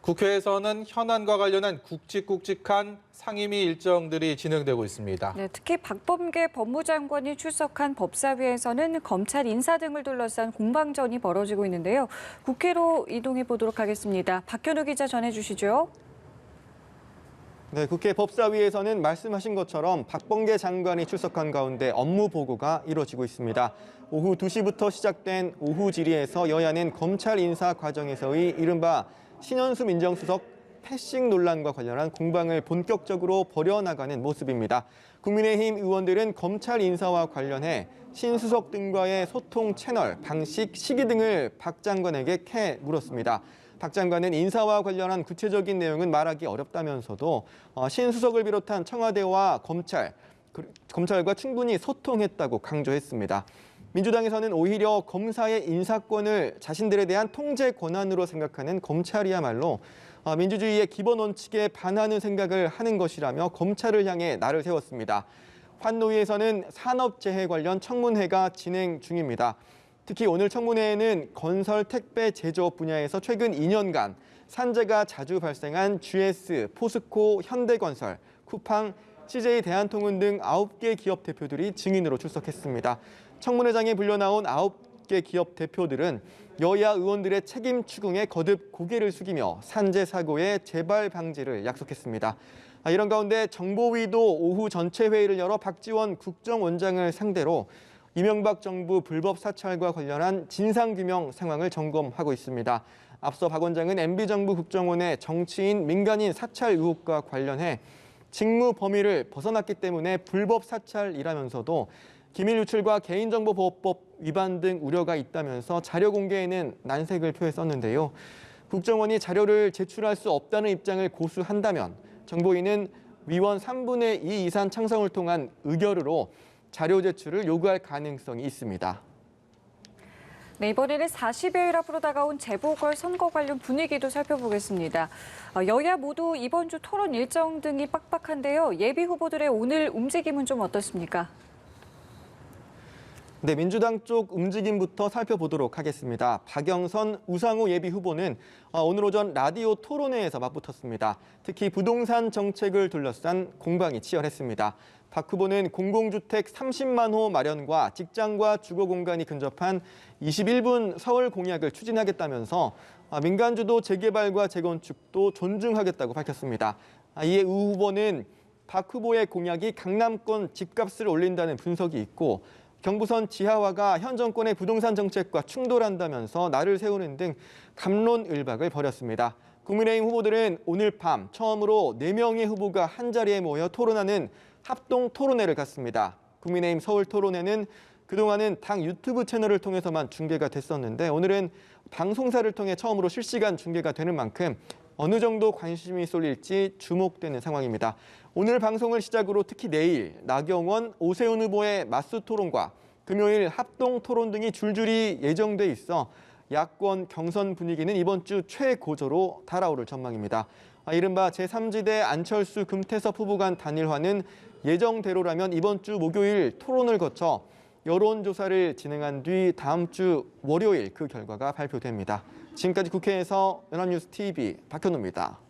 국회에서는 현안과 관련한 굵직굵직한 상임위 일정들이 진행되고 있습니다. 네, 특히 박범계 법무장관이 출석한 법사위에서는 검찰 인사 등을 둘러싼 공방전이 벌어지고 있는데요. 국회로 이동해 보도록 하겠습니다. 박현우 기자 전해주시죠. 네, 국회 법사위에서는 말씀하신 것처럼 박범계 장관이 출석한 가운데 업무 보고가 이뤄지고 있습니다. 오후 2시부터 시작된 오후 질의에서 여야는 검찰 인사 과정에서의 이른바 신현수 민정수석 패싱 논란과 관련한 공방을 본격적으로 벌여나가는 모습입니다. 국민의힘 의원들은 검찰 인사와 관련해 신 수석 등과의 소통 채널, 방식, 시기 등을 박 장관에게 캐 물었습니다. 박 장관은 인사와 관련한 구체적인 내용은 말하기 어렵다면서도 신 수석을 비롯한 청와대와 검찰과 충분히 소통했다고 강조했습니다. 민주당에서는 오히려 검사의 인사권을 자신들에 대한 통제 권한으로 생각하는 검찰이야말로 민주주의의 기본 원칙에 반하는 생각을 하는 것이라며 검찰을 향해 날을 세웠습니다. 환노위에서는 산업재해 관련 청문회가 진행 중입니다. 특히 오늘 청문회에는 건설, 택배, 제조업 분야에서 최근 2년간 산재가 자주 발생한 GS, 포스코, 현대건설, 쿠팡, CJ 대한통운 등 9개 기업 대표들이 증인으로 출석했습니다. 청문회장에 불려나온 9개 기업 대표들은 여야 의원들의 책임 추궁에 거듭 고개를 숙이며 산재 사고의 재발 방지를 약속했습니다. 이런 가운데 정보위도 오후 전체 회의를 열어 박지원 국정원장을 상대로 이명박 정부 불법 사찰과 관련한 진상규명 상황을 점검하고 있습니다. 앞서 박 원장은 MB정부 국정원의 정치인, 민간인 사찰 의혹과 관련해 직무 범위를 벗어났기 때문에 불법 사찰이라면서도 기밀 유출과 개인정보보호법 위반 등 우려가 있다면서 자료 공개에는 난색을 표했었는데요. 국정원이 자료를 제출할 수 없다는 입장을 고수한다면 정보위는 위원 3분의 2 이상 창성을 통한 의결으로 자료 제출을 요구할 가능성이 있습니다. 네, 이번에는 40여일 앞으로 다가온 재보궐선거 관련 분위기도 살펴보겠습니다. 여야 모두 이번 주 토론 일정 등이 빡빡한데요. 예비 후보들의 오늘 움직임은 좀 어떻습니까? 네, 민주당 쪽 움직임부터 살펴보도록 하겠습니다. 박영선, 우상호 예비 후보는 오늘 오전 라디오 토론회에서 맞붙었습니다. 특히 부동산 정책을 둘러싼 공방이 치열했습니다. 박 후보는 공공주택 30만 호 마련과 직장과 주거 공간이 근접한 21분 서울 공약을 추진하겠다면서 민간주도 재개발과 재건축도 존중하겠다고 밝혔습니다. 이에 우 후보는 박 후보의 공약이 강남권 집값을 올린다는 분석이 있고 경부선 지하화가 현 정권의 부동산 정책과 충돌한다면서 날을 세우는 등 갑론을박을 벌였습니다. 국민의힘 후보들은 오늘 밤 처음으로 4명의 후보가 한자리에 모여 토론하는 합동 토론회를 갖습니다. 국민의힘 서울 토론회는 그동안은 당 유튜브 채널을 통해서만 중계가 됐었는데 오늘은 방송사를 통해 처음으로 실시간 중계가 되는 만큼 어느 정도 관심이 쏠릴지 주목되는 상황입니다. 오늘 방송을 시작으로 특히 내일 나경원, 오세훈 후보의 맞수 토론과 금요일 합동 토론 등이 줄줄이 예정돼 있어 야권 경선 분위기는 이번 주 최고조로 달아오를 전망입니다. 이른바 제3지대 안철수, 금태섭 후보 간 단일화는 예정대로라면 이번 주 목요일 토론을 거쳐 여론조사를 진행한 뒤 다음 주 월요일 그 결과가 발표됩니다. 지금까지 국회에서 연합뉴스 TV 박현우입니다.